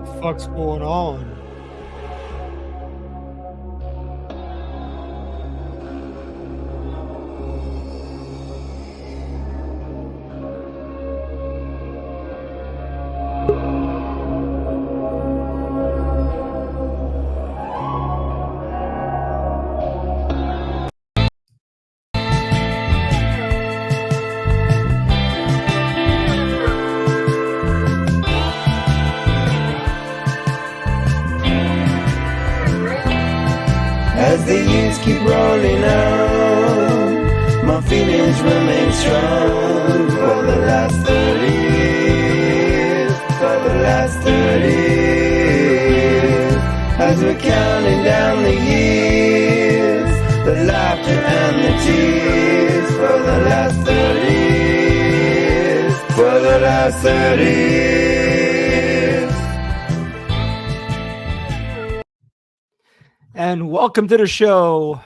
the fuck's going on? As the years keep rolling on, my feelings remain strong. For the last 30 years, for the last 30 years, as we're counting down the years, the laughter and the tears. For the last 30 years, for the last 30 years. And welcome to the show.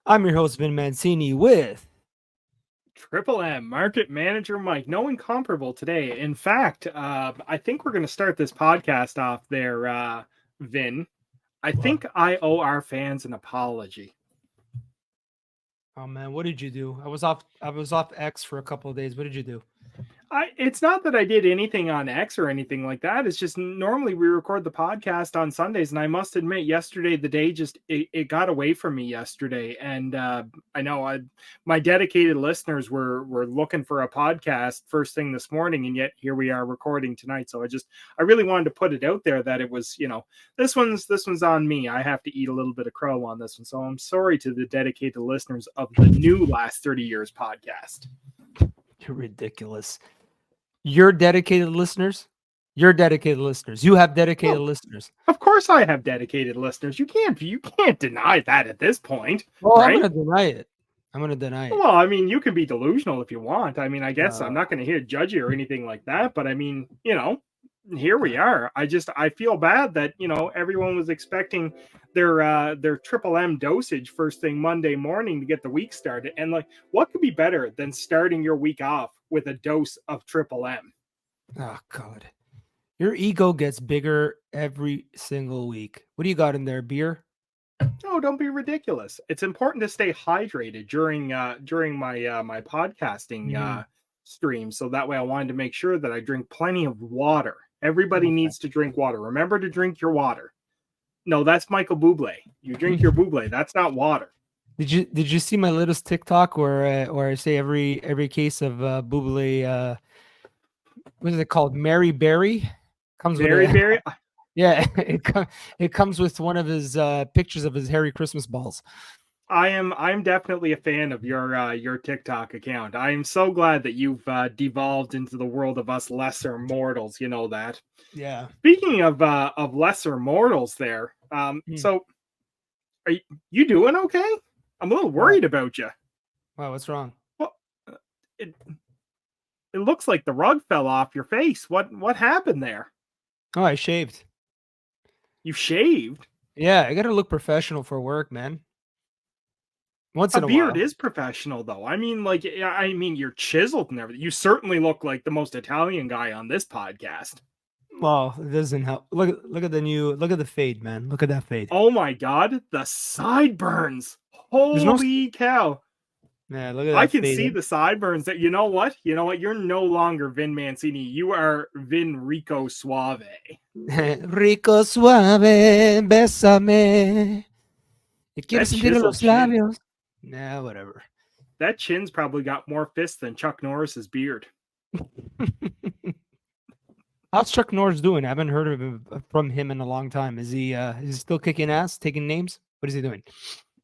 I'm your host, Vin Mancini, with Triple M Market Manager Mike. No incomparable today. In fact, I think we're going to start this podcast off there, Vin. I think I owe our fans an apology. Oh man, what did you do? I was off X for a couple of days. What did you do? It's not that I did anything on X or anything like that. It's just normally we record the podcast on Sundays, and I must admit, yesterday the day just it got away from me yesterday. And I know my dedicated listeners were looking for a podcast first thing this morning, and yet here we are recording tonight. So I really wanted to put it out there that it was, this one's on me. I have to eat a little bit of crow on this one. So I'm sorry to the dedicated listeners of the new Last 30 Years podcast. You're ridiculous. You're dedicated listeners. You have dedicated listeners. Of course I have dedicated listeners. You can't deny that at this point. Well, right? I'm going to deny it. Well, I mean, you can be delusional if you want. I mean, I guess I'm not going to judge you or anything like that. But I mean, here we are. I feel bad that, everyone was expecting their Triple M dosage first thing Monday morning to get the week started. And like, what could be better than starting your week off with a dose of Triple M? Oh God, your ego gets bigger every single week. What do you got in there? Beer? No, don't be ridiculous. It's important to stay hydrated during my my podcasting stream. So that way I wanted to make sure that I drink plenty of water. Everybody needs to drink water. Remember to drink your water. No, that's Michael Bublé. You drink your Bublé. That's not water. Did you see my latest TikTok where I say every case of Bublé, what is it called? Mary Berry comes Mary with Berry. Yeah, it comes with one of his pictures of his hairy Christmas balls. I'm definitely a fan of your TikTok account. I am so glad that you've devolved into the world of us lesser mortals. You know that. Yeah. Speaking of lesser mortals, there. So, are you doing okay? I'm a little worried about you. Wow, what's wrong? Well, it looks like the rug fell off your face. What happened there? Oh, I shaved. You shaved? Yeah, I got to look professional for work, man. Once in a beard while. is professional, though. I mean, you're chiseled and everything. You certainly look like the most Italian guy on this podcast. Well, it doesn't help. Look at the fade, man. Look at that fade. Oh my God, the sideburns! Holy cow! Yeah, look at that. I can see the sideburns. That you know what? You're no longer Vin Mancini. You are Vin Rico Suave. Rico Suave, bésame. Quiero sentir los labios. Nah, whatever. That chin's probably got more fists than Chuck Norris's beard. How's Chuck Norris doing? I haven't heard from him in a long time. Is he still kicking ass, taking names? What is he doing?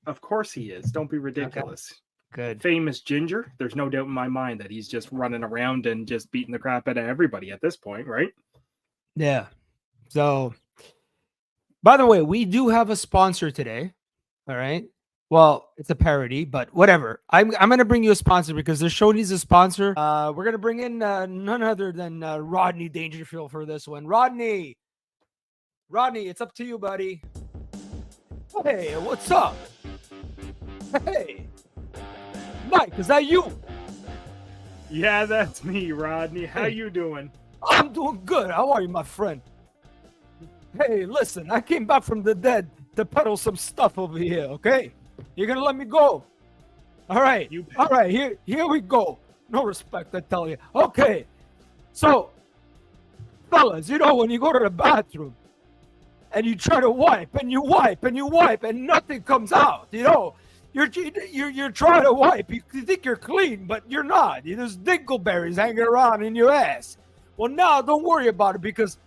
Of course he is. Don't be ridiculous. Okay. Good. Famous Ginger. There's no doubt in my mind that he's just running around and just beating the crap out of everybody at this point, right? Yeah. So, by the way, we do have a sponsor today. All right. Well, it's a parody, but whatever. I'm going to bring you a sponsor because the show needs a sponsor. We're going to bring in none other than Rodney Dangerfield for this one. Rodney, it's up to you, buddy. Hey, what's up? Hey, Mike, is that you? Yeah, that's me, Rodney. How you doing? I'm doing good. How are you, my friend? Hey, listen, I came back from the dead to peddle some stuff over here, okay? You're gonna let me go? All right, You bet. all right, here we go. No respect, I tell you. Okay, so, fellas, when you go to the bathroom and you try to wipe and you wipe and you wipe and nothing comes out, you're trying to wipe. You think you're clean, but you're not. There's dingleberries hanging around in your ass. Well, now don't worry about it because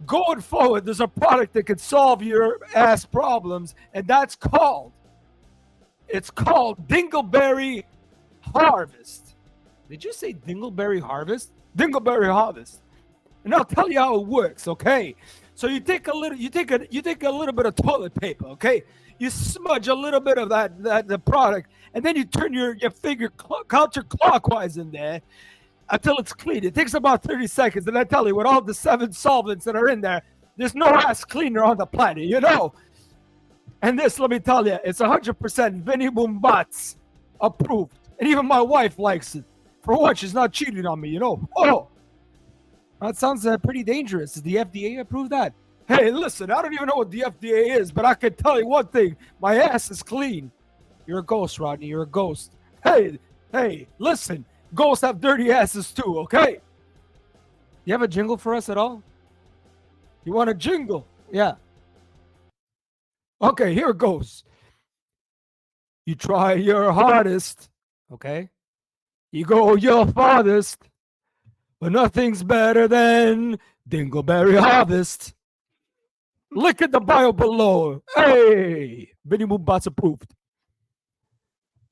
going forward, there's a product that can solve your ass problems, and it's called Dingleberry Harvest. Did you say Dingleberry Harvest? Dingleberry Harvest. And I'll tell you how it works, okay? So you take a little bit of toilet paper, okay? You smudge a little bit of the product, and then you turn your finger counterclockwise in there until it's clean. It takes about 30 seconds, and I tell you, with all the 7 solvents that are in there, there's no ass cleaner on the planet. And this, let me tell you, it's 100% Vinny Boombat's approved. And even my wife likes it. For what? She's not cheating on me. Oh, that sounds pretty dangerous. Does the FDA approve that? Hey, listen, I don't even know what the FDA is, but I can tell you one thing. My ass is clean. You're a ghost, Rodney. You're a ghost. Hey, listen. Ghosts have dirty asses too, okay? You have a jingle for us at all? You want a jingle? Yeah. Okay, here it goes. You try your hardest, okay? You go your farthest, but nothing's better than Dingleberry Harvest. Look at the bio below. Hey, Vinny Moonbot's approved.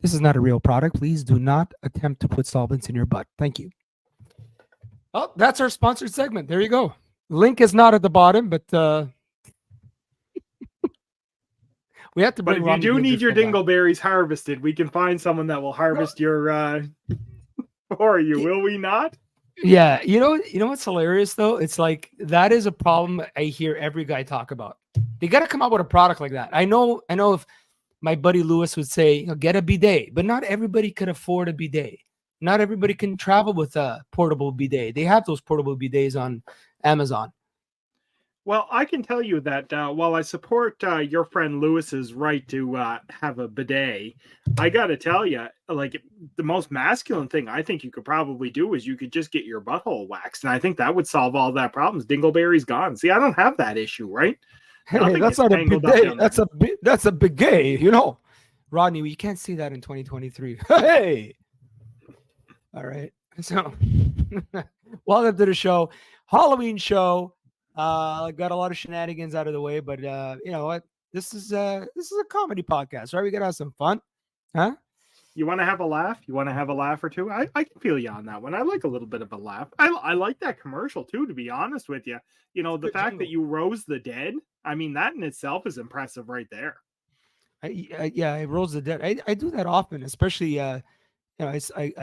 This is not a real product. Please do not attempt to put solvents in your butt. Thank you. Oh, that's our sponsored segment. There you go. Link is not at the bottom, but we have to But bring if you Rodney do need your Dangerfield back. dingleberries harvested, we can find someone that will harvest your for you. Will we not? Yeah, what's hilarious though? It's like that is a problem I hear every guy talk about. They got to come out with a product like that. I know if my buddy Lewis would say, get a bidet, but not everybody could afford a bidet. Not everybody can travel with a portable bidet. They have those portable bidets on Amazon. Well, I can tell you that while I support your friend Lewis's right to have a bidet, I got to tell you, like the most masculine thing I think you could probably do is you could just get your butthole waxed, and I think that would solve all that problems. Dingleberry's gone. See, I don't have that issue, right? Hey, Nothing that's gets not a tangled up bidet. down there. That's a bidet. Rodney, you can't see that in 2023. Hey. All right. So, welcome to the show, Halloween show. Got a lot of shenanigans out of the way, but you know what? This is a comedy podcast, right? We gotta have some fun, huh? You want to have a laugh? You want to have a laugh or two? I can feel you on that one. I like a little bit of a laugh. I like that commercial too, to be honest with you. The Good fact that jingle. you rose the dead, I mean, that in itself is impressive right there. Yeah, I rose the dead. I do that often, especially I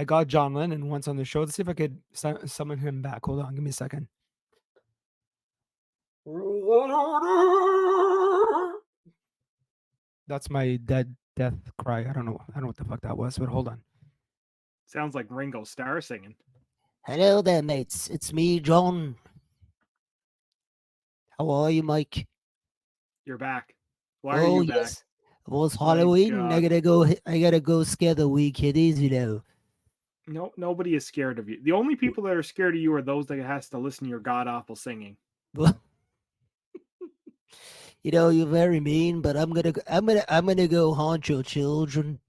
got John Lennon once on the show. Let's see if I could summon him back. Hold on, give me a second. That's my death cry. I don't know what the fuck that was, but hold on. Sounds like Ringo Starr singing. Hello there, mates. It's me, John. How are you, Mike? You're back. Why are you back? Yes. It was My Halloween. I God. gotta go scare the wee kiddies, No, nobody is scared of you. The only people that are scared of you are those that has to listen to your god awful singing. You're very mean, but I'm gonna go haunt your children.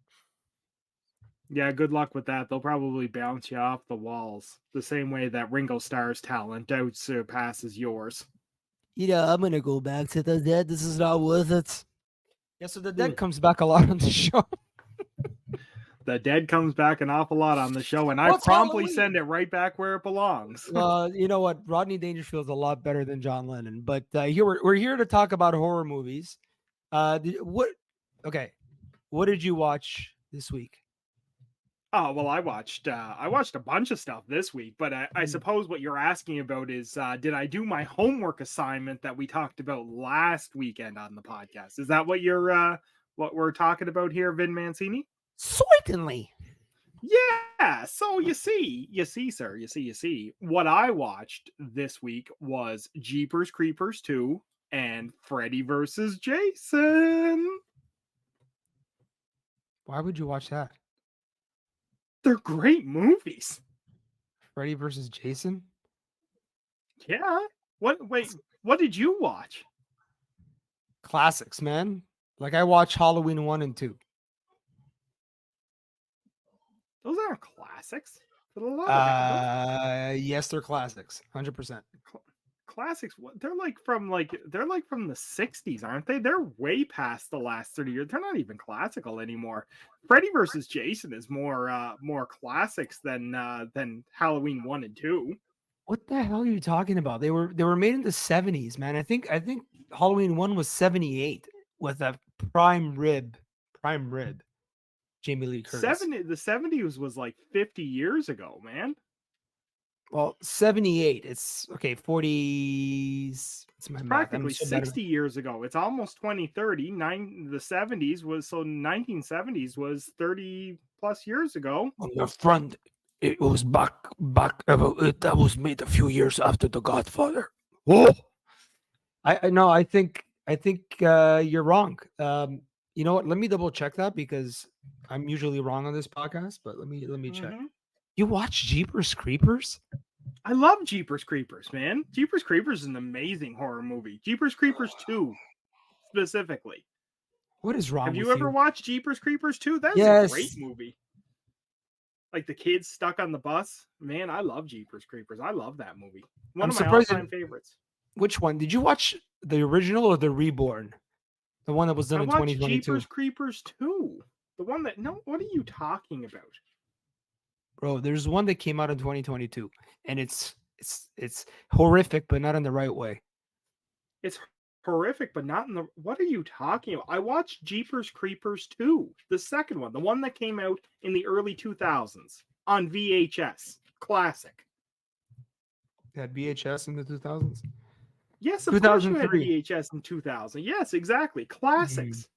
Yeah, good luck with that. They'll probably bounce you off the walls the same way that Ringo Starr's talent out surpasses yours. I'm gonna go back to the dead. This is not worth it. Yeah, so the dead comes back a lot on the show. The dead comes back an awful lot on the show, and I Well, it's promptly Halloween. send it right back where it belongs. You know what? Rodney Dangerfield's a lot better than John Lennon, but here we're here to talk about horror movies. What? Okay, what did you watch this week? Oh well, I watched a bunch of stuff this week, but I suppose what you're asking about is did I do my homework assignment that we talked about last weekend on the podcast? Is that what we're talking about here, Vin Mancini? Certainly. Yeah. So you see, sir, you see. What I watched this week was Jeepers Creepers 2, and Freddy versus Jason. Why would you watch that? They're great movies. Freddy versus Jason? Yeah. Wait, what did you watch? Classics, man. Like I watch Halloween 1 and 2. Those aren't classics. But a lot of Yes, they're classics. 100%. classics. They're like from the 60s, aren't they? They're way past the last 30 years. They're not even classical anymore. Freddy versus Jason is more classics than Halloween 1 and 2. What the hell are you talking about? They were made in the 70s, man. I think Halloween 1 was 78 with a prime rib, Jamie Lee Curtis. The 70s was like 50 years ago, man. Well, 78. It's okay, 40s. It's my math. I'm Practically so bad 60 years ago. It's almost 2030. The 70s was 1970s was 30 plus years ago. on the front. It was back. That was made a few years after The Godfather. Whoa! I no. I think you're wrong. You know what? Let me double check that because I'm usually wrong on this podcast. But let me check. Mhm. You watch Jeepers Creepers? I love Jeepers Creepers, man. Jeepers Creepers is an amazing horror movie. Jeepers Creepers 2 specifically. What is wrong Have with you ever you? watched Jeepers Creepers 2? That's a great Yes. movie. Like the kids stuck on the bus. Man, I love Jeepers Creepers. I love that movie. One I'm of my surprised. all-time favorites. Which one did you watch? The original or the reborn? The one that was done I in watched 2022. Jeepers Creepers 2. The one that what are you talking about? Bro, there's one that came out in 2022, and it's horrific, but not in the right way. It's horrific, but not in the. What are you talking about? I watched Jeepers Creepers 2, the second one, the one that came out in the early 2000s on VHS. Classic. Had VHS in the 2000s. Yes, of course you had 2003. VHS in 2000. Yes, exactly. Classics.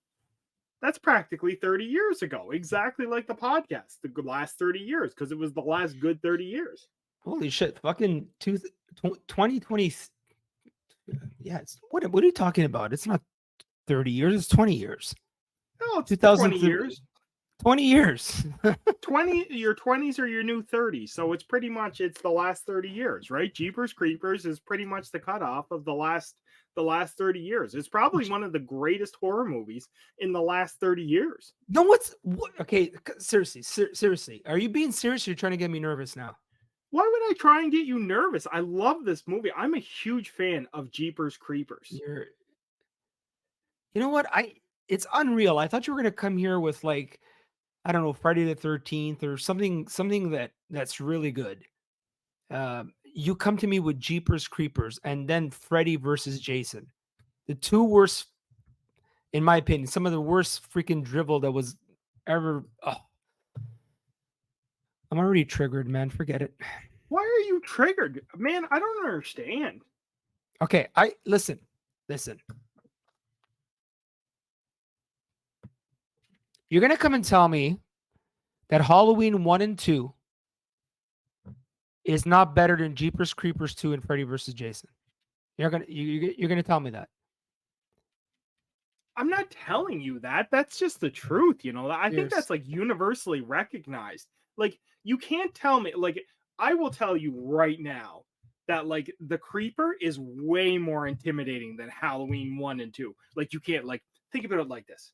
That's practically 30 years ago, exactly like the podcast, the last 30 years, because it was the last good 30 years. Holy shit! Fucking 2020. Yeah, what are you talking about? It's not 30 years. It's 20 years. No, it's 2000 20 years. 20 years. 20 your 20s are your new 30s, so it's pretty much it's the last 30 years, right? Jeepers Creepers is pretty much the cutoff of the last 30 years. It's probably one of the greatest horror movies in the last 30 years. No, okay, seriously. Are you being serious or are you trying to get me nervous now? Why would I try and get you nervous? I love this movie. I'm a huge fan of Jeepers Creepers. You know what? It's unreal. I thought you were gonna come here with like, I don't know, Friday the 13th or something that's really good. You come to me with Jeepers Creepers and then Freddy versus Jason. The two worst, in my opinion, some of the worst freaking drivel that was ever. Oh. I'm already triggered, man. Forget it. Why are you triggered? Man, I don't understand. Okay, listen. You're gonna come and tell me that Halloween 1 and 2 is not better than Jeepers Creepers 2 and Freddy versus Jason. You're gonna tell me that. I'm not telling you that. That's just the truth, you know. I think Yes. that's like universally recognized. Like you can't tell me like I will tell you right now that like the creeper is way more intimidating than Halloween 1 and 2. Like you can't like think about it like this.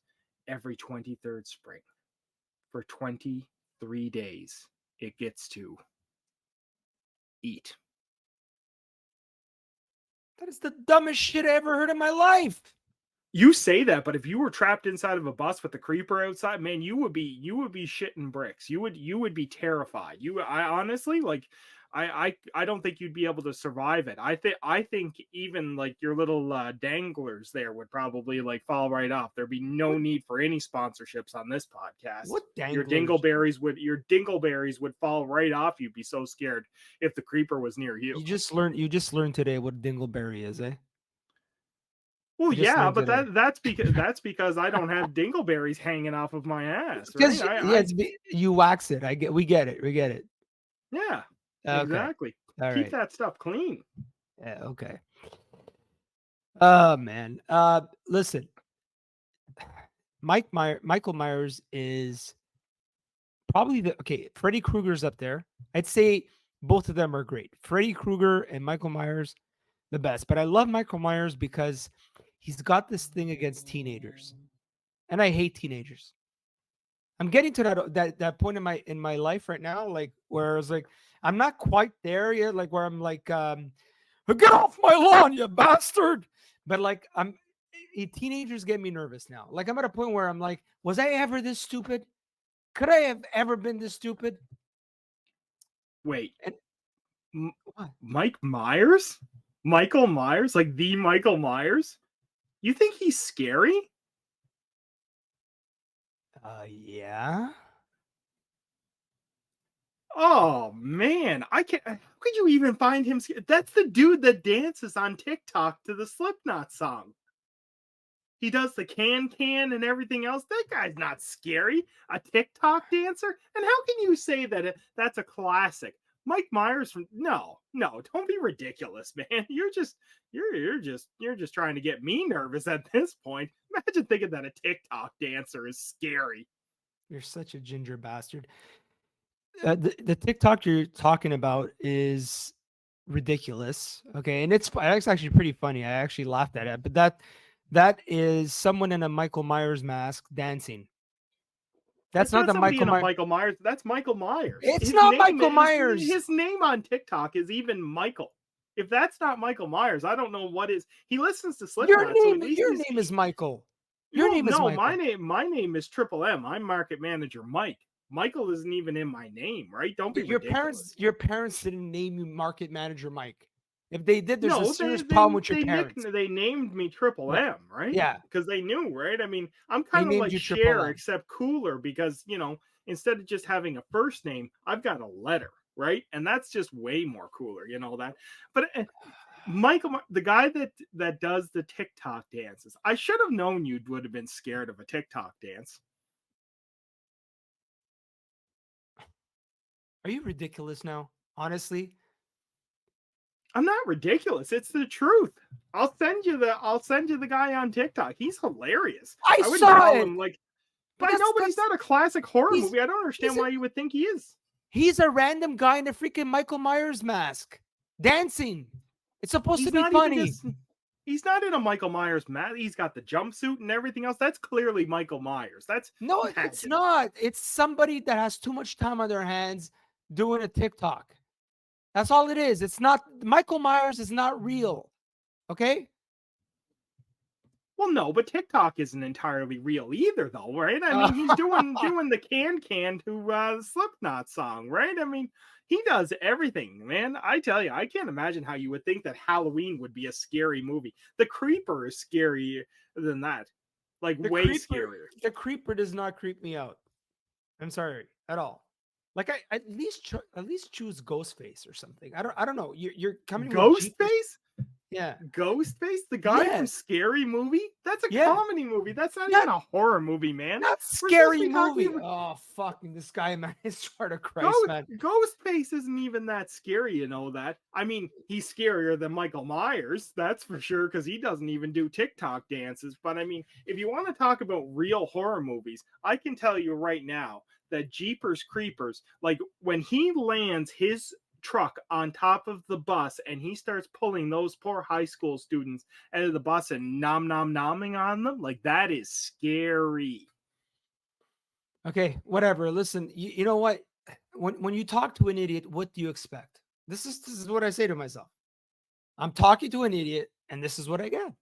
Every 23rd spring for 23 days it gets to eat. That is the dumbest shit I ever heard in my life. You say that, but if you were trapped inside of a bus with the creeper outside, man, you would be shitting bricks. You would be terrified. I honestly like I don't think you'd be able to survive it. I think even like your little danglers there would probably like fall right off. There'd be no need for any sponsorships on this podcast. What Your danglers? dingleberries would fall right off. You'd be so scared if the creeper was near you. You just learned today what a dingleberry is, eh? Well, I just yeah, learned but today. that's because I don't have dingleberries hanging off of my ass, right? Because you wax it. We get it. Yeah, Okay. exactly. All Keep right. that stuff clean. Yeah, okay. Oh man. Listen, Michael Myers is probably the okay. Freddy Krueger's up there. I'd say both of them are great. Freddy Krueger and Michael Myers, the best. But I love Michael Myers because he's got this thing against teenagers, and I hate teenagers. I'm getting to that point in my life right now, like where I was like, I'm not quite there yet, like where I'm like, get off my lawn, you bastard. But like teenagers get me nervous now. Like I'm at a point where I'm like, was I ever this stupid? Could I have ever been this stupid? Wait, And M- what? Mike Myers? Michael Myers? Like the Michael Myers? You think he's scary? Yeah. Oh man, I can't. How could you even find him? That's the dude that dances on TikTok to the Slipknot song. He does the can and everything else. That guy's not scary. A TikTok dancer? And how can you say that that's a classic? Mike Myers from no, don't be ridiculous, man. You're just trying to get me nervous at this point. Imagine thinking that a TikTok dancer is scary. You're such a ginger bastard. The TikTok you're talking about is ridiculous. Okay, and it's actually pretty funny. I actually laughed at it. But that is someone in a Michael Myers mask dancing. That's That's not not the somebody Michael in a Myers. Michael Myers. That's Michael Myers. It's His not name Michael is Myers. his name on TikTok is even Michael. If that's not Michael Myers, I don't know what is. He listens to Slipknot, so at least Your he's name is Michael. Your well. name is No, Michael. my name is Triple M. I'm market manager Mike. Michael isn't even in my name, right? Don't be ridiculous. Your parents didn't name you market manager Mike. If they did, there's a No, serious problem with your parents. they named me Triple Yeah. M, right? Yeah. Because they knew, right? I mean, I'm They kind of named like you Triple Cher, M. except cooler because instead of just having a first name, I've got a letter, right? And that's just way more cooler, you know that. But Michael, the guy that does the TikTok dances, I should have known you would have been scared of a TikTok dance. Are you ridiculous now? Honestly, I'm not ridiculous. It's the truth. I'll send you the guy on TikTok. He's hilarious. I I wouldn't saw call it. him like But but I know, but he's that's not a classic horror he's movie. I don't he's understand a why you would think he is. he's a random guy in a freaking Michael Myers mask dancing. It's supposed to He's be not even funny. just he's not in a Michael Myers mask. He's got the jumpsuit and everything else. That's clearly Michael Myers. That's No, it's imagine. not. It's somebody that has too much time on their hands doing a TikTok. That's all it is. It's not Michael Myers is not real. Okay? Well, no, but TikTok isn't entirely real either, though, right? I Uh, mean, he's doing the can to Slipknot song, right? I mean, he does everything, man. I tell you, I can't imagine how you would think that Halloween would be a scary movie. The Creeper is scarier than that, like way scarier. the creeper does not creep me out. I'm sorry at all. Like I at least choose Ghostface or something. I don't know. You're coming with Jeepers. Ghostface? Yeah. Ghostface, the guy from Yes. Scary Movie? That's a Yeah. comedy movie. That's not Not even a horror movie, man. not We're supposed to scary be talking movie. about Oh fucking this guy, man. It's heart of Christ, Ghost man. Ghostface isn't even that scary, you know that. I mean, he's scarier than Michael Myers, that's for sure, because he doesn't even do TikTok dances. But I mean, if you want to talk about real horror movies, I can tell you right now that Jeepers Creepers, like when he lands his truck on top of the bus and he starts pulling those poor high school students out of the bus and nomming on them, like that is scary. Okay, whatever. Listen, you know what? When you talk to an idiot, what do you expect? This is what I say to myself. I'm talking to an idiot, and this is what I get.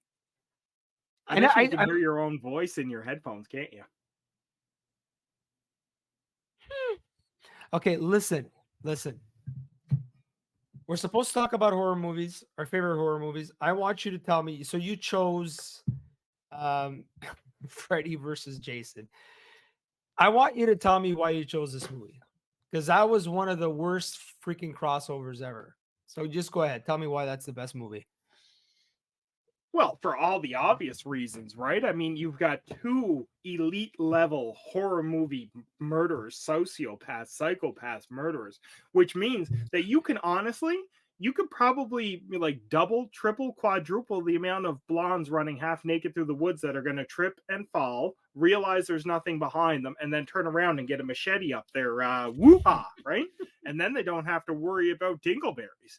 I And bet you can hear your own voice in your headphones, can't you? okay, listen. We're supposed to talk about horror movies, our favorite horror movies. I want you to tell me. So you chose um, Freddy versus Jason. I want you to tell me why you chose this movie because that was one of the worst freaking crossovers ever. So just go ahead, tell me why that's the best movie. Well, for all the obvious reasons, right? I mean, you've got two elite level horror movie murderers, sociopaths, psychopaths, murderers, which means that you can honestly, you could probably like double, triple, quadruple the amount of blondes running half naked through the woods that are going to trip and fall, realize there's nothing behind them, and then turn around and get a machete up their woo-ha, right? And then they don't have to worry about dingleberries.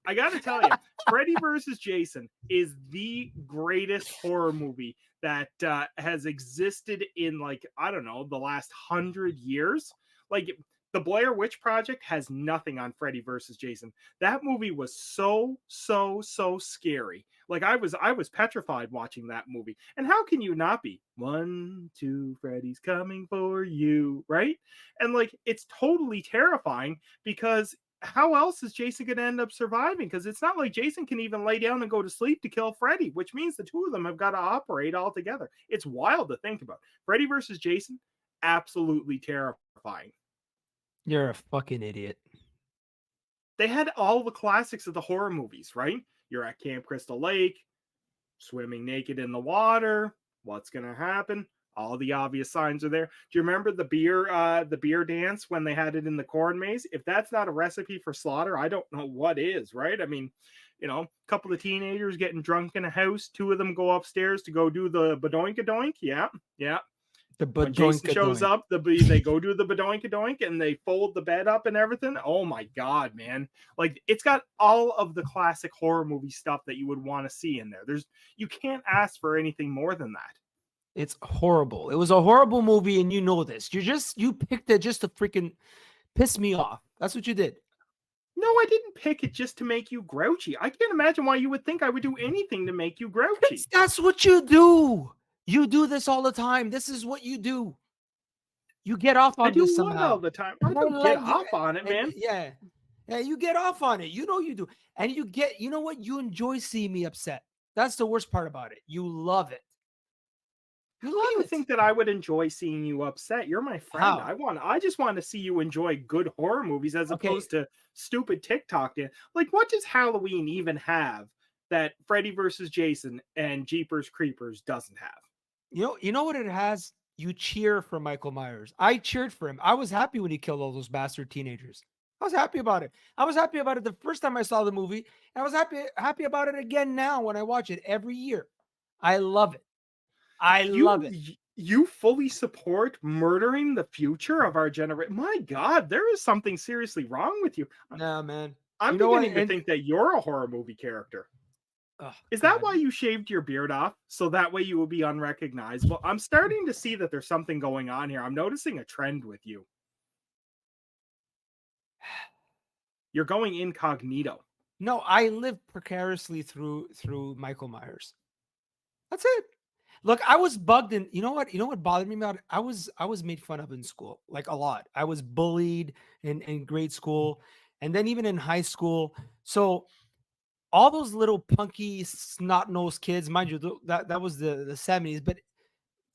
I got to tell you, Freddy versus Jason is the greatest horror movie that has existed in, like, I don't know, the last 100 years. Like, the Blair Witch Project has nothing on Freddy versus Jason. That movie was so scary. Like, I was petrified watching that movie. And how can you not be? 1, 2, Freddy's coming for you, right? And like, it's totally terrifying because how else is Jason going to end up surviving? Because it's not like Jason can even lay down and go to sleep to kill Freddy, which means the two of them have got to operate all together. It's wild to think about. Freddy versus Jason, absolutely terrifying. You're a fucking idiot. They had all the classics of the horror movies, right? You're at Camp Crystal Lake, swimming naked in the water. What's going to happen? All the obvious signs are there. Do you remember the beer dance when they had it in the corn maze? If that's not a recipe for slaughter, I don't know what is, right? I mean, a couple of teenagers getting drunk in a house. Two of them go upstairs to go do the badoink-a-doink. Yeah. The When Jason shows badoink-a-doink. up, they go do the badoink-a-doink and they fold the bed up and everything. Oh my God, man. Like, it's got all of the classic horror movie stuff that you would want to see in there. You can't ask for anything more than that. It's horrible. It was a horrible movie, and you know this. You picked it just to freaking piss me off. That's what you did. No, I didn't pick it just to make you grouchy. I can't imagine why you would think I would do anything to make you grouchy. That's what you do. You do this all the time. This is what you do. You get off I on do this what somehow. all the time? I don't get off on it, man. Yeah. Yeah, you get off on it. You know you do. And you know what? You enjoy seeing me upset. That's the worst part about it. You love it. You How love do you it. think that I would enjoy seeing you upset? You're my friend. How? I just want to see you enjoy good horror movies as Okay. opposed to stupid TikTok. Like, what does Halloween even have that Freddy versus Jason and Jeepers Creepers doesn't have? You know what it has? You cheer for Michael Myers. I cheered for him. I was happy when he killed all those bastard teenagers. I was happy about it. I was happy about it the first time I saw the movie, and I was happy about it again now when I watch it every year. I love it. I love it. You fully support murdering the future of our generation. My God, there is something seriously wrong with you. No, man. I'm You know what? beginning to And think that you're a horror movie character. oh, Is that God. why you shaved your beard off? So that way you will be unrecognizable? I'm starting to see that there's something going on here. I'm noticing a trend with you. You're going incognito. No, I live precariously through Michael Myers. That's it. Look, I was bugged, and you know what? You know what bothered me about it? I was made fun of in school, like a lot. I was bullied in grade school, and then even in high school. So all those little punky snot-nosed kids, mind you, that was the 70s, but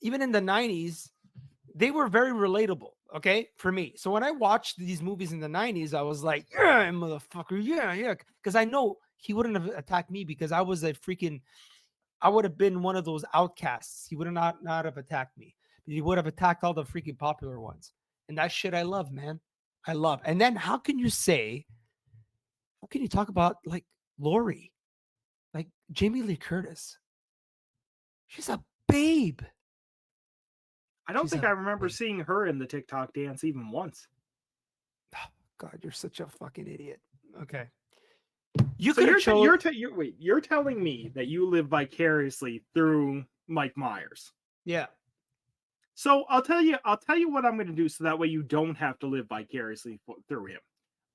even in the 90s, they were very relatable, okay, for me. So when I watched these movies in the 90s, I was like, yeah, motherfucker, yeah, because I know he wouldn't have attacked me because I would have been one of those outcasts. He would have not have attacked me. He would have attacked all the freaking popular ones. And that shit I love, man. I love. And then how can you talk about like Lori, like Jamie Lee Curtis? She's a babe. I don't She's think a I remember babe. seeing her in the TikTok dance even once. Oh, God, you're such a fucking idiot. Okay. You So could have chose. you're telling me that you live vicariously through Mike Myers. Yeah. So I'll tell you what I'm going to do so that way you don't have to live vicariously through him.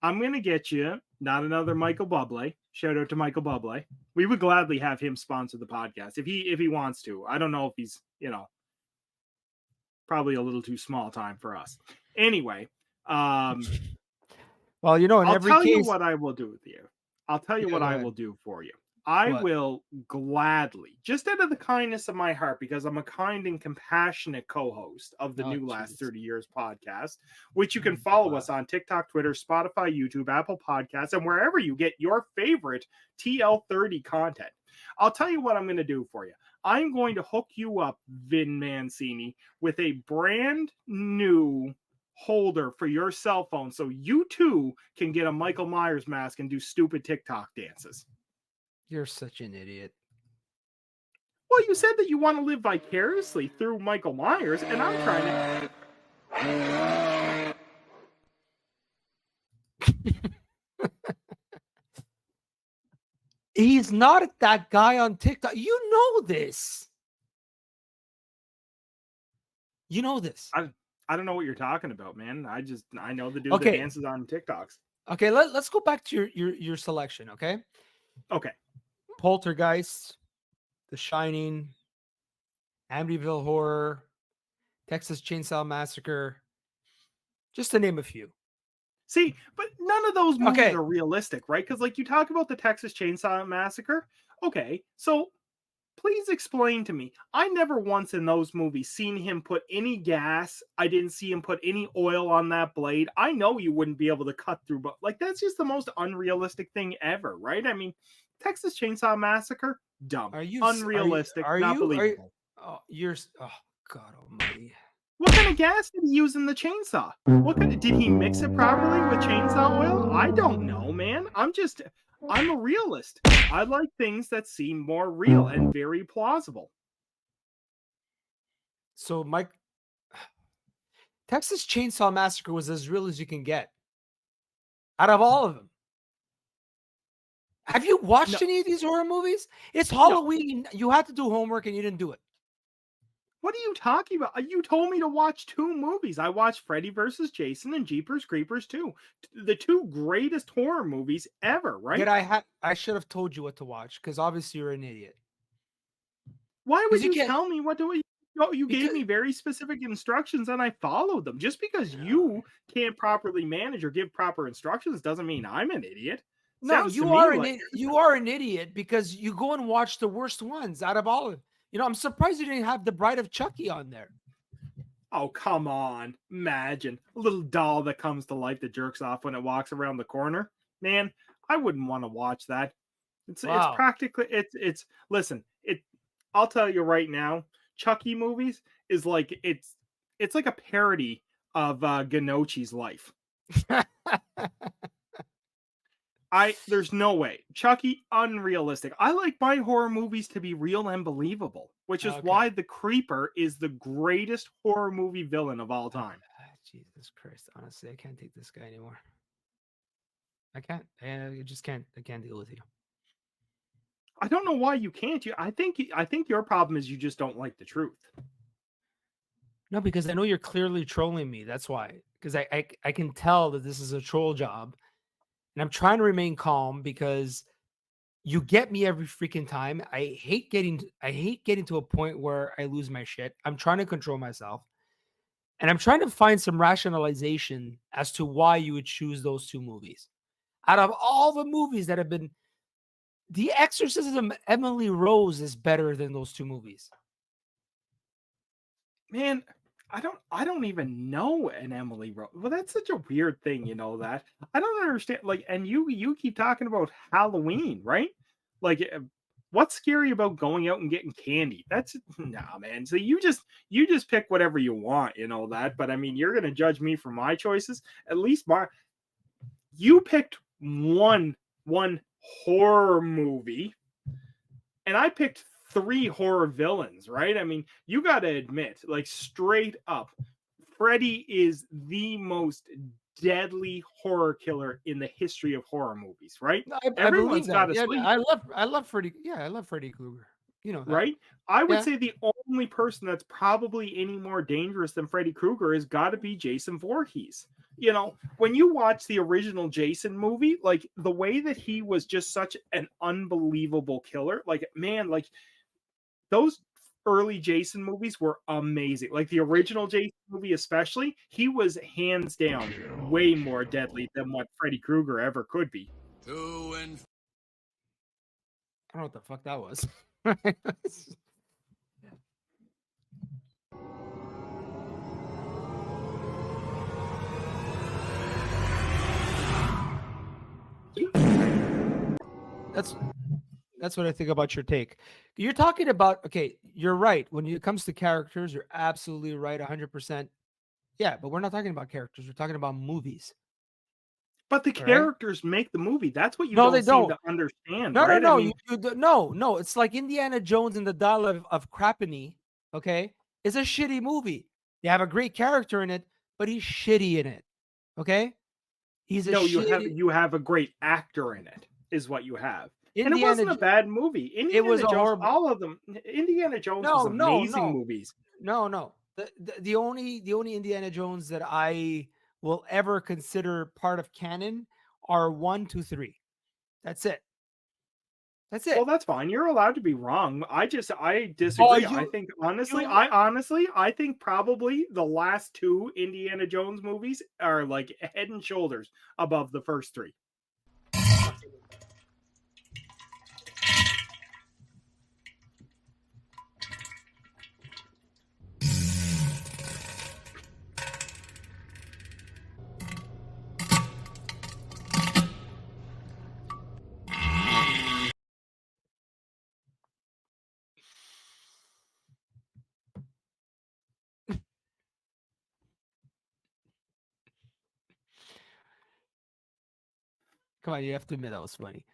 I'm going to get you not another Michael Bublé. Shout out to Michael Bublé. We would gladly have him sponsor the podcast if he wants to. I don't know if he's, probably a little too small time for us. Anyway, Well, in I'll every tell you case. what I will do with you. I'll tell you Yeah, what go I ahead. will do for you. I What? will gladly, just out of the kindness of my heart, because I'm a kind and compassionate co-host of the Oh, New Last jeez. 30 Years podcast, which you can follow us on TikTok, Twitter, Spotify, YouTube, Apple Podcasts, and wherever you get your favorite TL30 content. I'll tell you what I'm going to do for you. I'm going to hook you up, Vin Mancini, with a brand new holder for your cell phone so you too can get a Michael Myers mask and do stupid TikTok dances. You're such an idiot. Well, you said that you want to live vicariously through Michael Myers, and I'm trying to. He's not that guy on TikTok. You know this. You know this. I don't know what you're talking about, man. I know the dude that Okay. dances on TikToks. Okay, let's go back to your selection, okay? Okay. Poltergeist, The Shining, Amityville Horror, Texas Chainsaw Massacre, just to name a few. See, but none of those movies Okay. are realistic, right? Because like you talk about the Texas Chainsaw Massacre. Okay, so please explain to me. I never once in those movies seen him put any gas. I didn't see him put any oil on that blade. I know you wouldn't be able to cut through, but like that's just the most unrealistic thing ever, right? I mean, Texas Chainsaw Massacre, dumb, Are you unrealistic, not believable. Oh, oh God Almighty! What kind of gas did he use in the chainsaw? Did he mix it properly with chainsaw oil? I don't know, man. I'm a realist. I like things that seem more real and very plausible. So Mike, Texas Chainsaw Massacre was as real as you can get. Out of all of them. Have you watched any of these horror movies? It's Halloween. No. You had to do homework and you didn't do it. What are you talking about? You told me to watch 2 movies. I watched Freddy vs. Jason and Jeepers Creepers 2. The 2 greatest horror movies ever, right? Yet I should have told you what to watch because obviously you're an idiot. Why would you tell me what to watch? You gave me very specific instructions and I followed them. Just because you can't properly manage or give proper instructions doesn't mean I'm an idiot. No, you are an idiot because you go and watch the worst ones out of all of them. You know, I'm surprised you didn't have the Bride of Chucky on there. Oh, come on. Imagine a little doll that comes to life that jerks off when it walks around the corner. Man, I wouldn't want to watch that. It's practically listen, I'll tell you right now, Chucky movies is like it's like a parody of Gnocchi's life. There's no way. Chucky, unrealistic. I like my horror movies to be real and believable, which is why The Creeper is the greatest horror movie villain of all time. Jesus Christ. Honestly, I can't take this guy anymore. I can't. I just can't. I can't deal with you. I don't know why you can't. I think your problem is you just don't like the truth. No, because I know you're clearly trolling me. That's why. Because I can tell that this is a troll job. And I'm trying to remain calm because you get me every freaking time. I hate getting to a point where I lose my shit. I'm trying to control myself. And I'm trying to find some rationalization as to why you would choose those 2 movies. Out of all the movies that have been, The Exorcism of Emily Rose is better than those 2 movies. Man, I don't even know an Emily Rose. Well, that's such a weird thing, you know that. I don't understand. Like, and you keep talking about Halloween, right? Like, what's scary about going out and getting candy? That's nah, man. So you just pick whatever you want, you know that. But I mean, you're gonna judge me for my choices. At least you picked one horror movie, and I picked 3 horror villains, right? I mean, you got to admit, like straight up, Freddy is the most deadly horror killer in the history of horror movies, right? No, everyone's got to sleep. I love Freddy. Yeah, I love Freddy Krueger. You know that. Right? I would say the only person that's probably any more dangerous than Freddy Krueger has got to be Jason Voorhees. You know, when you watch the original Jason movie, like the way that he was just such an unbelievable killer, like man, like those early Jason movies were amazing. Like the original Jason movie, especially, he was hands down way more deadly than what Freddy Krueger ever could be. I don't know what the fuck that was. That's what I think about your take. You're talking about, okay, you're right. When it comes to characters, you're absolutely right, 100%. Yeah, but we're not talking about characters. We're talking about movies. But the All right. characters make the movie. That's what you No, they don't seem don't. to understand, No, no, right? I no. mean, No. It's like Indiana Jones and the Dial of Crapany. Okay, it's a shitty movie. They have a great character in it, but he's shitty in it. Okay, he's a no, shitty you have a great actor in it, is what you have. And it Indiana. wasn't a bad movie. It was Indiana a Jones, horrible. all of them. Indiana Jones was No, no, amazing no, movies. no. The only Indiana Jones that I will ever consider part of canon are one, two, three. That's it. That's Well, it. that's fine. You're allowed to be wrong. I Oh, disagree. I think probably the last two Indiana Jones movies are like head and shoulders above the first three. come on, you have to admit that was funny.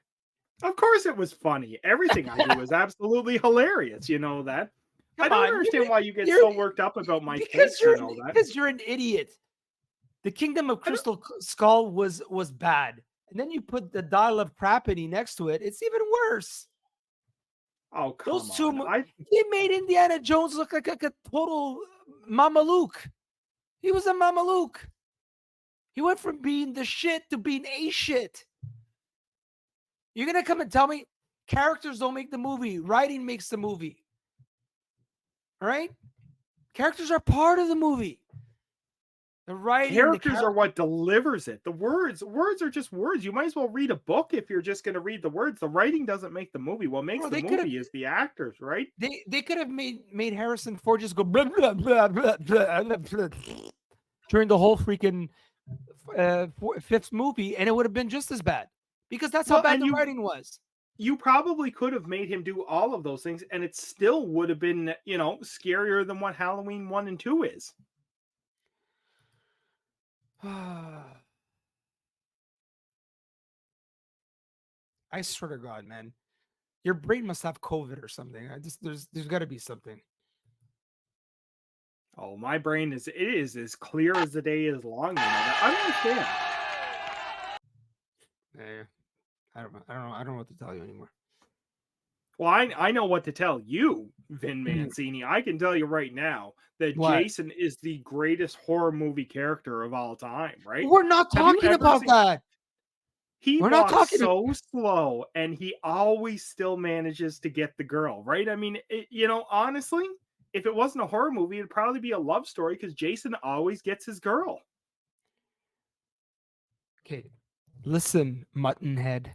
Of course it was funny. Everything I do is absolutely hilarious, you know that. I Come don't on, understand why you get you're so worked up about my because takes, you know that. you're an idiot. The Kingdom of I don't, Skull was bad, and then you put the Dial of Crapany next to it. It's even worse. oh Those come two, on. I he made Indiana Jones look like a total Mameluke. He was a Mameluke. He went from being the shit to being a shit. You're gonna come and tell me characters don't make the movie, writing makes the movie. All right, characters are part of the movie. The writing, the characters are character. what delivers it. The words are just words. You might as well read a book if you're just going to read the words. The writing doesn't make the movie. What makes Bro, the they could have movie is the actors, right? they could have made Harrison Ford just go blah, blah, blah, blah, blah, blah, blah, during the whole freaking fifth movie, and it would have been just as bad because that's how Well, bad and the writing was. you probably could have made him do all of those things and it still would have been, you know, scarier than what Halloween 1 and 2 is. I swear to God, man, your brain must have COVID or something. I just there's got to be something. Oh, my brain is as clear as the day is long. You know that. I don't understand. Eh, I don't know what to tell you anymore. Well, I know what to tell you, Vin Mm. Mancini. I can tell you right now that What? Jason is the greatest horror movie character of all time, right? We're not Have you talking ever about seen that. he We're not walks talking. so slow and he always still manages to get the girl, right? I mean, you know, honestly, if it wasn't a horror movie, it'd probably be a love story because Jason always gets his girl. Okay, listen, Muttonhead.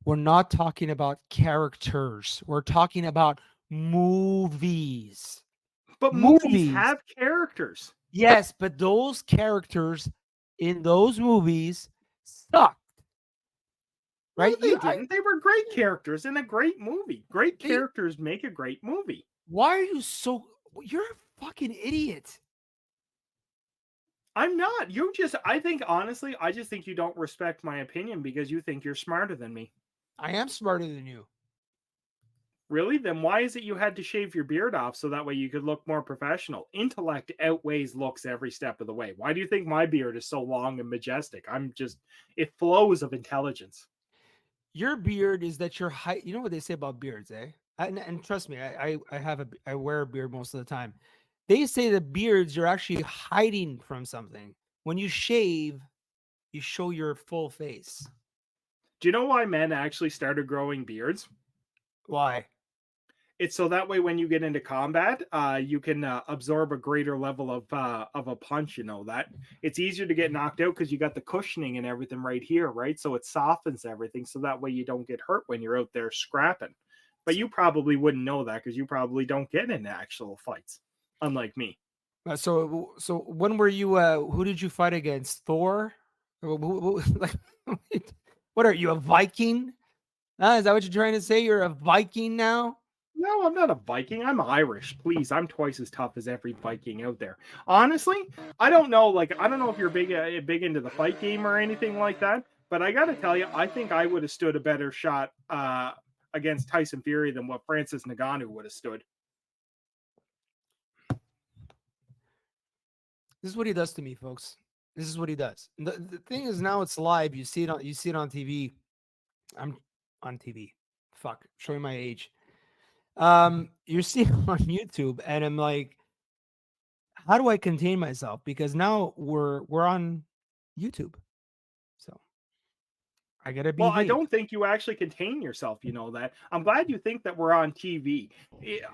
We're not talking about characters. We're talking about movies. But movies Movies. have characters. Yes, but those characters in those movies sucked, No, right? they didn't. They were great characters in a great movie. Great They- characters make a great movie. why are you so? You're a fucking idiot. I'm not. I think, honestly, I just think you don't respect my opinion because you think you're smarter than me. I am smarter than you. Really? Then why is it you had to shave your beard off so that way you could look more professional? Intellect outweighs looks every step of the way. Why do you think my beard is so long and majestic? It flows of intelligence. Your beard is that your height. You know what they say about beards, eh? And trust me, I wear a beard most of the time. They say that beards you're actually hiding from something. When you shave, you show your full face. Do you know why men actually started growing beards? Why? It's so that way when you get into combat, you can absorb a greater level of a punch. You know that it's easier to get knocked out because you got the cushioning and everything right here, right? So it softens everything, so that way you don't get hurt when you're out there scrapping. But you probably wouldn't know that because you probably don't get into actual fights, unlike me. So when were you? Who did you fight against? Thor? Like, what are you, a Viking? Is that what you're trying to say? You're a Viking now? No, I'm not a Viking. I'm Irish. Please, I'm twice as tough as every Viking out there. Honestly, I don't know. Like, I don't know if you're big into the fight game or anything like that. But I got to tell you, I think I would have stood a better shot against Tyson Fury than what Francis Ngannou would have stood. This is what he does to me, folks. This is what he does. The thing is, now it's live. You see it on TV. I'm on TV. Fuck, showing my age. You're seeing on YouTube, and I'm like, how do I contain myself? Because now we're on YouTube, so I gotta Well, I behave. don't think you actually contain yourself. You know that. I'm glad you think that we're on TV.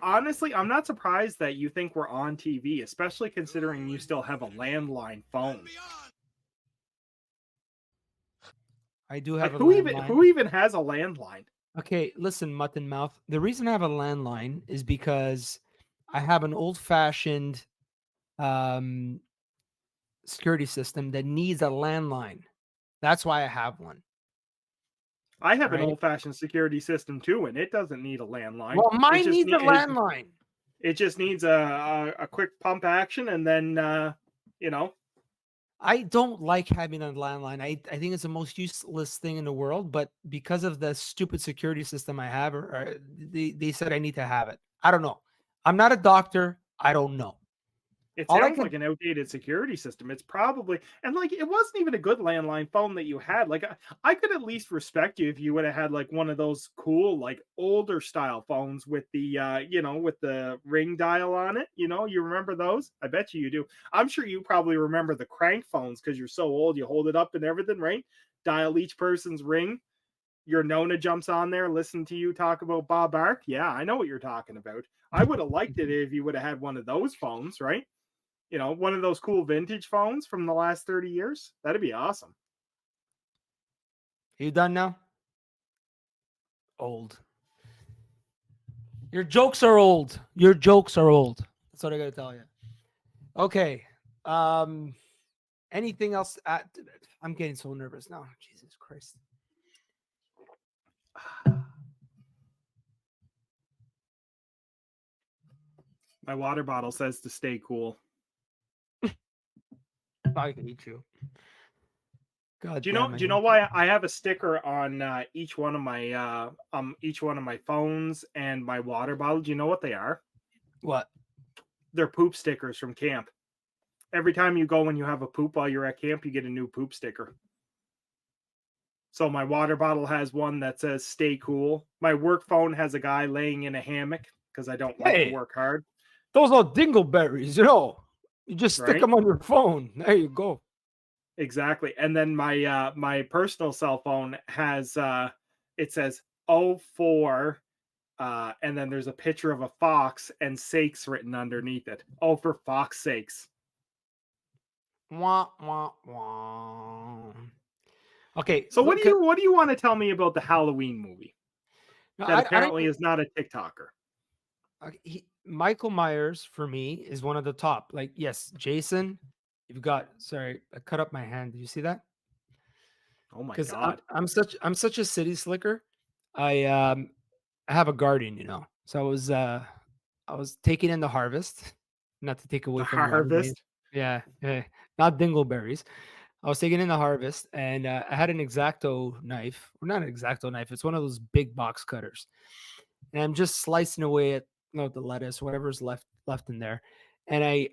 Honestly, I'm not surprised that you think we're on TV, especially considering you still have a landline phone. I do Like have a who landline. even has a landline? Okay, listen, mutton mouth. The reason I have a landline is because I have an old-fashioned um, security system that needs a landline. That's why I have one. I have an Right. old-fashioned security system too, and it doesn't need a landline. Well, mine needs a landline. It just needs a quick pump action, and then you know. I don't like having a landline. I think it's the most useless thing in the world, but because of the stupid security system I have, they said I need to have it. I don't know. I'm not a doctor. I don't know. It All I sounds can like an outdated security system. It's probably, and like it wasn't even a good landline phone that you had. Like I could at least respect you if you would have had like one of those cool, like older style phones with the with the ring dial on it. You remember those? I bet you do. I'm sure you probably remember the crank phones because you're so old. You hold it up and everything, right? Dial each person's ring. Your Nona jumps on there, listen to you talk about Bob Ark. Yeah, I know what you're talking about. I would have liked it if you would have had one of those phones, right? One of those cool vintage phones from the last 30 years. That'd be awesome. You done now? Old. Your jokes are old. Your jokes are old. That's what I gotta tell you. Okay. Anything else? I'm getting so nervous now. Jesus Christ. My water bottle says to stay cool. I hate you. God Do you damn know? it. Do you know why I have a sticker on each one of my phones and my water bottle? Do you know what they are? What? They're poop stickers from camp. Every time you go and you have a poop while you're at camp, you get a new poop sticker. So my water bottle has one that says "Stay cool." My work phone has a guy laying in a hammock because I don't like to work hard. Those are dingleberries, You just stick Right? them on your phone. There you go. Exactly. And then my personal cell phone has it says 04 and then there's a picture of a fox and sakes written underneath it. Oh, for fox sakes. Wah, wah, wah. Okay, So what do you want to tell me about the Halloween movie no, that I don't apparently is not a TikToker? Michael Myers for me is one of the top. Like, yes, Jason. You've got. Sorry, I cut up my hand. Did you see that? Oh my Because god. I'm such a city slicker. I have a garden, So I was taking in the harvest, not to take away The from your holidays. harvest. Yeah, not dingleberries. I was taking in the harvest, and I had an X-Acto knife, or not an X-Acto knife. It's one of those big box cutters, and I'm just slicing away at the lettuce, whatever's left in there. And I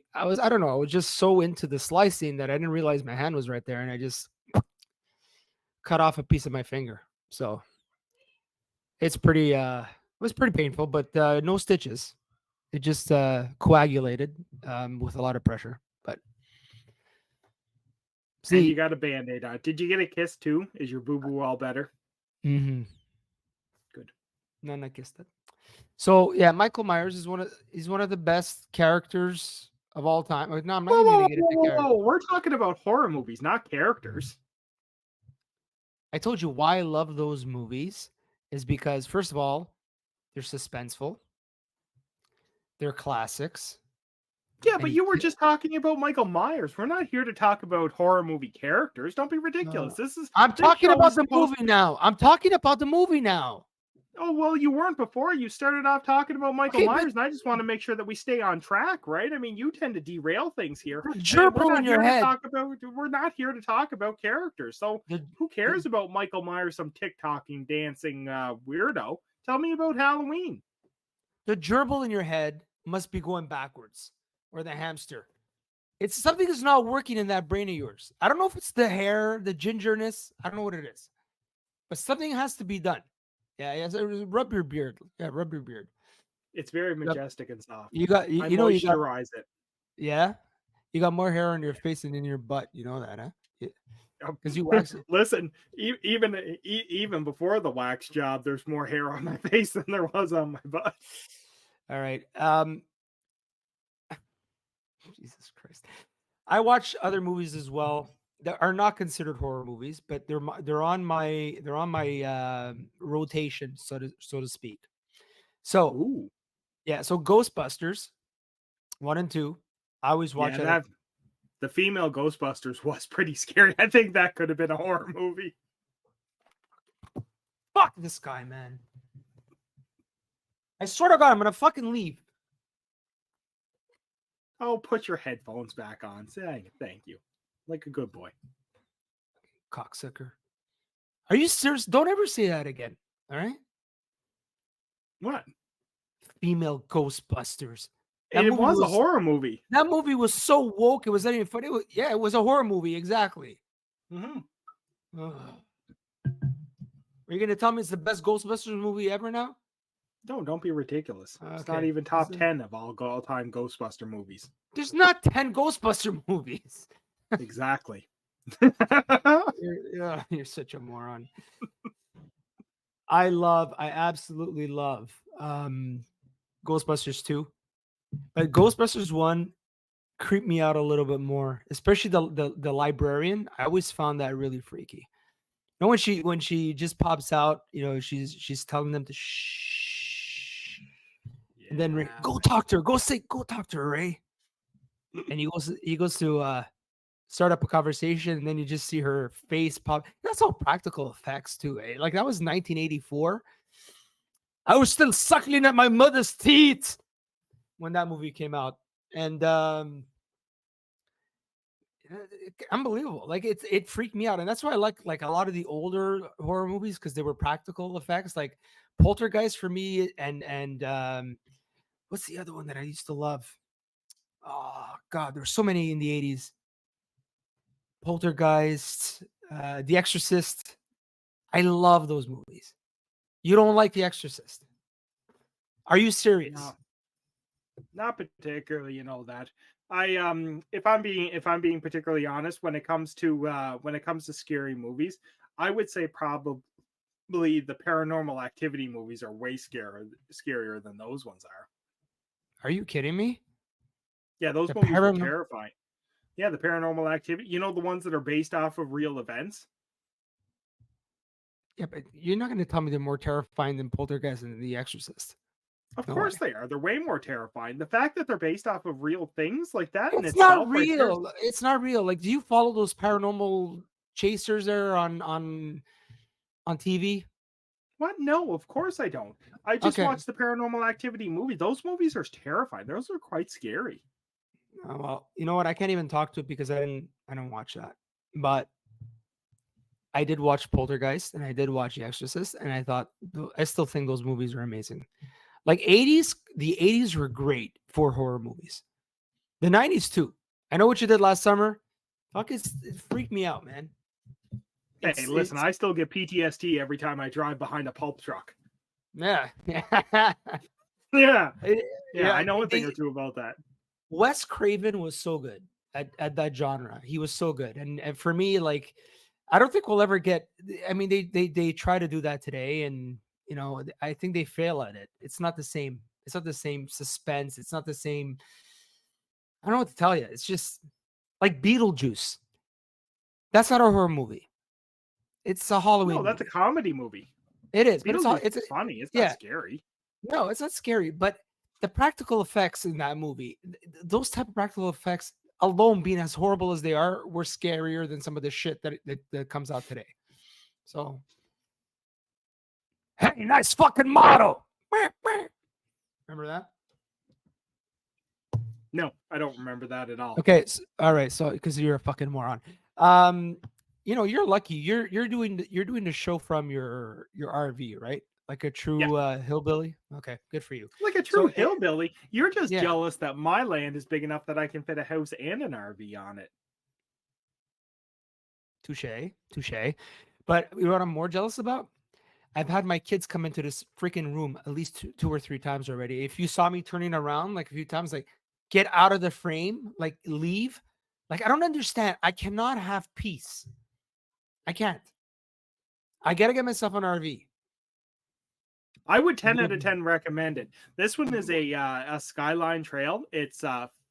don't know, I was just so into the slicing that I didn't realize my hand was right there, and I just cut off a piece of my finger. So it's pretty it was pretty painful, but no stitches. It just coagulated with a lot of pressure. But And you see, got a band-aid on. Did you get a kiss too? Is your boo-boo all better? mm-hmm. Good. No, I kissed it. So yeah, Michael Myers is he's one of the best characters of all time. No, I'm not Whoa, even whoa, gonna whoa, get into whoa, character. whoa. We're talking about horror movies, not characters. I told you why I love those movies is because first of all, they're suspenseful. They're classics. Yeah, And but you were just talking about Michael Myers. We're not here to talk about horror movie characters. Don't be ridiculous. I'm This talking show about is the supposed. movie now. I'm talking about the movie now. Oh, well, you weren't before. You started off talking about Michael Okay, but Myers, and I just want to make sure that we stay on track, right? I mean, you tend to derail things here, the and we're gerbil in not your here to head. talk about we're not here to talk about characters. So The, who the cares about Michael Myers, some TikToking dancing weirdo? Tell me about Halloween. the gerbil in your head must be going backwards, or the hamster. It's something is not working in that brain of yours. I don't know if it's the hair, the gingerness. I don't know what it is, but something has to be done. Yeah, yeah. So rub your beard. Yeah, rub your beard. It's very You got, majestic and soft. you got, I you know, you got, moisturize it. yeah, you got more hair on your face than in your butt. You know that, huh? Because you Um, wax it. Listen, even before the wax job, there's more hair on my face than there was on my butt. All right. Jesus Christ. I watch other movies as well that are not considered horror movies, but they're on my rotation, so to speak. So Ooh, yeah, so Ghostbusters 1 and 2. I always watch yeah, it. that the female Ghostbusters was pretty scary. I think that could have been a horror movie. Fuck this guy, man. I swear to God, I'm gonna fucking leave. Oh, put your headphones back on. Say thank you, like a good boy. Cocksucker. Are you serious? Don't ever say that again. All right? What? Female Ghostbusters. That It movie was a was horror movie. that movie was so woke. It was not even funny. Yeah, it was a horror movie. Exactly. Mm-hmm. Ugh. Are you gonna tell me it's the best Ghostbusters movie ever now? Don't be ridiculous. It's not Okay. even top 10 of all time Ghostbuster movies. There's not 10 Ghostbuster movies. Exactly. You're such a moron. I absolutely love Ghostbusters 2. But Ghostbusters 1 creeped me out a little bit more, especially the librarian. I always found that really freaky. You know, when she just pops out, she's telling them to shh. And then Ray, Yeah. go talk to her. Go talk to her, Ray. And he goes to start up a conversation, and then you just see her face pop. That's all practical effects too, eh? Like that was 1984. I was still suckling at my mother's teeth when that movie came out, and unbelievable. Like it freaked me out, and that's why I like a lot of the older horror movies because they were practical effects, like Poltergeist for me, and what's the other one that I used to love? Oh God, there were so many in the 80s. Poltergeist, The Exorcist. I love those movies. You don't like The Exorcist? Are you serious? No, not particularly, that. If I'm being particularly honest, when it comes to scary movies, I would say probably the Paranormal Activity movies are way scarier than those ones are. Are you kidding me? Yeah, those The movies were Paranormal. terrifying. Yeah, the Paranormal Activity, the ones that are based off of real events. Yeah, but you're not going to tell me they're more terrifying than Poltergeist and The Exorcist. Of No course way. they are. They're way more terrifying. The fact that they're based off of real things like that in It's not itself, right there. real. It's not real. Like, do you follow those paranormal chasers there on TV? What? No, of course I don't. I just Okay. watched the Paranormal Activity movie. Those movies are terrifying. Those are quite scary. Well, you know what? I can't even talk to it because I don't watch that. But I did watch Poltergeist and I did watch The Exorcist, and I still think those movies are amazing. Like the 80s were great for horror movies. The 90s too. I know what you did last summer. Fuck, it freaked me out, man. Hey, listen, I still get PTSD every time I drive behind a pulp truck. Yeah. Yeah, Yeah, yeah, I know a they, thing or two about that. Wes Craven was so good at that genre. He was so good. And for me, like, I don't think we'll ever get. I mean, they try to do that today, and I think they fail at it. It's not the same. It's not the same suspense. It's not the same. I don't know what to tell you. It's just like Beetlejuice. That's not a horror movie. It's a No, Halloween that's a movie. comedy movie. It is, but Beetlejuice it's is funny. It's not yeah. scary. No, it's not scary, but the practical effects in that movie, those type of practical effects alone, being as horrible as they are, were scarier than some of the shit that comes out today. So, hey, Hey, nice fucking model. Remember that? No, I don't remember that at all. Okay, all right. So because you're a fucking moron, you're lucky. You're doing the show from your RV, right? Like a true hillbilly. Okay, good for you. Like a true So hillbilly. You're just yeah. jealous that my land is big enough that I can fit a house and an RV on it. Touche. But you know what I'm more jealous about? I've had my kids come into this freaking room at least two or three times already. If you saw me turning around like a few times, like get out of the frame, like leave. Like I don't understand. I cannot have peace. I can't. I gotta get myself an RV. I would 10 out of 10 recommend it. This one is a Skyline Trail. It's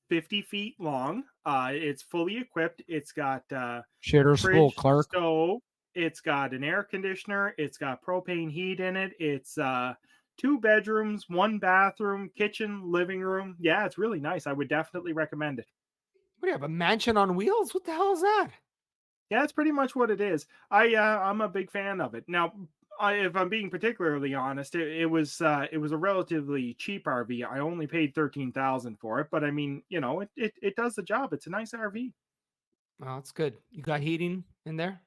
50 feet long. It's fully equipped. It's got Shitter's full, fridge, Clark. stove. It's got an air conditioner. It's got propane heat in it. It's 2 bedrooms, 1 bathroom, kitchen, living room. Yeah, it's really nice. I would definitely recommend it. What do you have? A mansion on wheels? What the hell is that? Yeah, it's pretty much what it is. I'm a big fan of it. Now, if I'm being particularly honest, it was a relatively cheap RV. I only paid 13,000 for it, but I mean, it does the job. It's a nice RV. Oh, it's good. You got heating in there?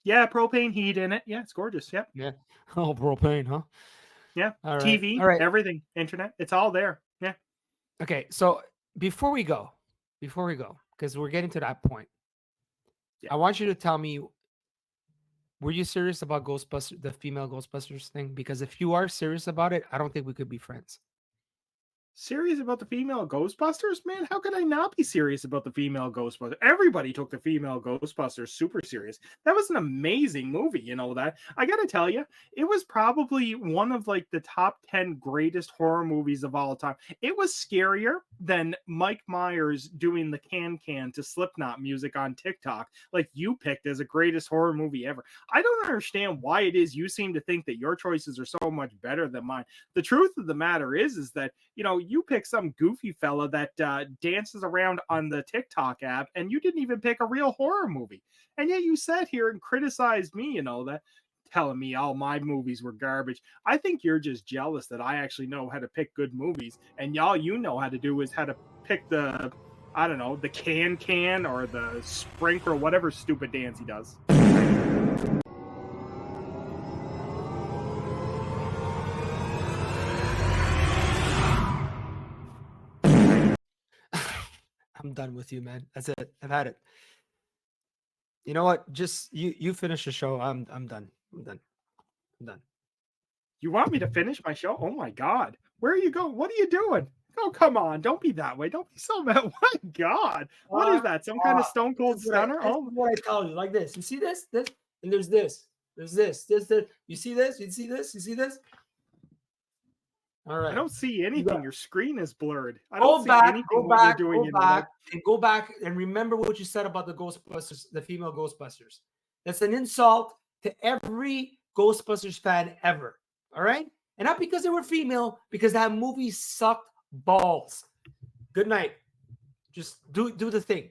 Yeah, propane heat in it. Yeah, it's gorgeous. Yep. Yeah. Oh, propane, huh? Yeah. All right. TV, All right. everything, internet. It's all there. Yeah. Okay. So before we go, because we're getting to that point, I want you to tell me, were you serious about Ghostbusters, the female Ghostbusters thing? Because if you are serious about it, I don't think we could be friends. Serious about the female Ghostbusters? Man, how could I not be serious about the female Ghostbusters? Everybody took the female Ghostbusters super serious. That was an amazing movie, you know that. I gotta tell you, it was probably one of like the top 10 greatest horror movies of all time. It was scarier than Mike Myers doing the can to Slipknot music on TikTok, like you picked as a greatest horror movie ever. I don't understand why it is you seem to think that your choices are so much better than mine. The truth of the matter is that, you pick some goofy fella that dances around on the TikTok app, and you didn't even pick a real horror movie. And yet you sat here and criticized me, that telling me all my movies were garbage. I think you're just jealous that I actually know how to pick good movies, and all you know how to do is how to pick the, I don't know, the can or the sprinkler, whatever stupid dance he does. I'm done with you, man. That's it. I've had it. You know what? Just you finish the show. I'm done. I'm done. You want me to finish my show? Oh my God. Where are you going? What are you doing? Oh, come on. Don't be that way. Don't be so mad. Oh my God. What is that? Some kind of stone cold stunner? Oh, what I tell you, like this. You see this? This? And there's this. There's this. You see this? You see this? You see this? All right. I don't see anything. Your screen is blurred. I Go don't back, see anything go what back, you're doing. go back and remember what you said about the Ghostbusters, the female Ghostbusters. That's an insult to every Ghostbusters fan ever. All right? And not because they were female, because that movie sucked balls. Good night. Just do the thing.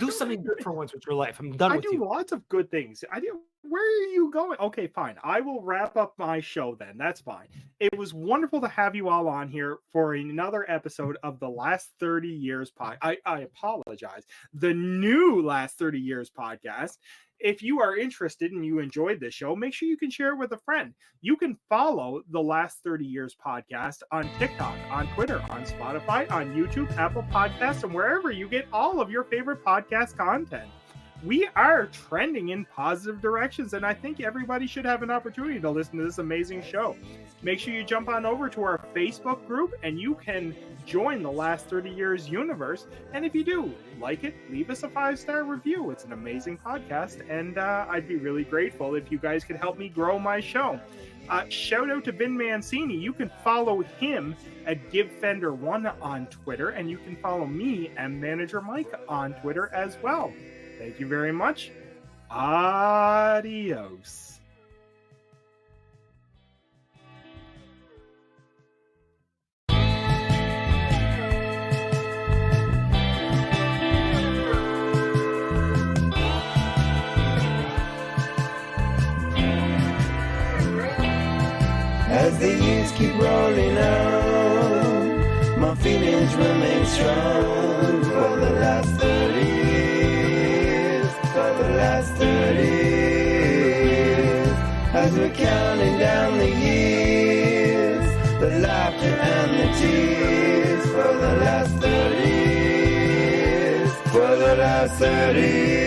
Do something good for once with your life. I'm done with you. I do lots of good things. Where are you going? Okay, fine. I will wrap up my show then. That's fine. It was wonderful to have you all on here for another episode of the Last 30 Years podcast. I apologize. The new Last 30 Years podcast. If you are interested and you enjoyed this show, make sure you can share it with a friend. You can follow the Last 30 Years podcast on TikTok, on Twitter, on Spotify, on YouTube, Apple Podcasts, and wherever you get all of your favorite podcast content. We are trending in positive directions, and I think everybody should have an opportunity to listen to this amazing show. Make sure you jump on over to our Facebook group, and you can join the Last 30 Years universe. And if you do like it, leave us a 5-star review. It's an amazing podcast, and I'd be really grateful if you guys could help me grow my show. Shout out to Vin Mancini. You can follow him at GiveFender1 on Twitter, and you can follow me and Manager Mike on Twitter as well. Thank you very much. Adios. As the years keep rolling on, my feelings remain strong. For the last 30 years, for the last 30 years, as we're counting down the years, the laughter and the tears. For the last 30 years, for the last 30 years.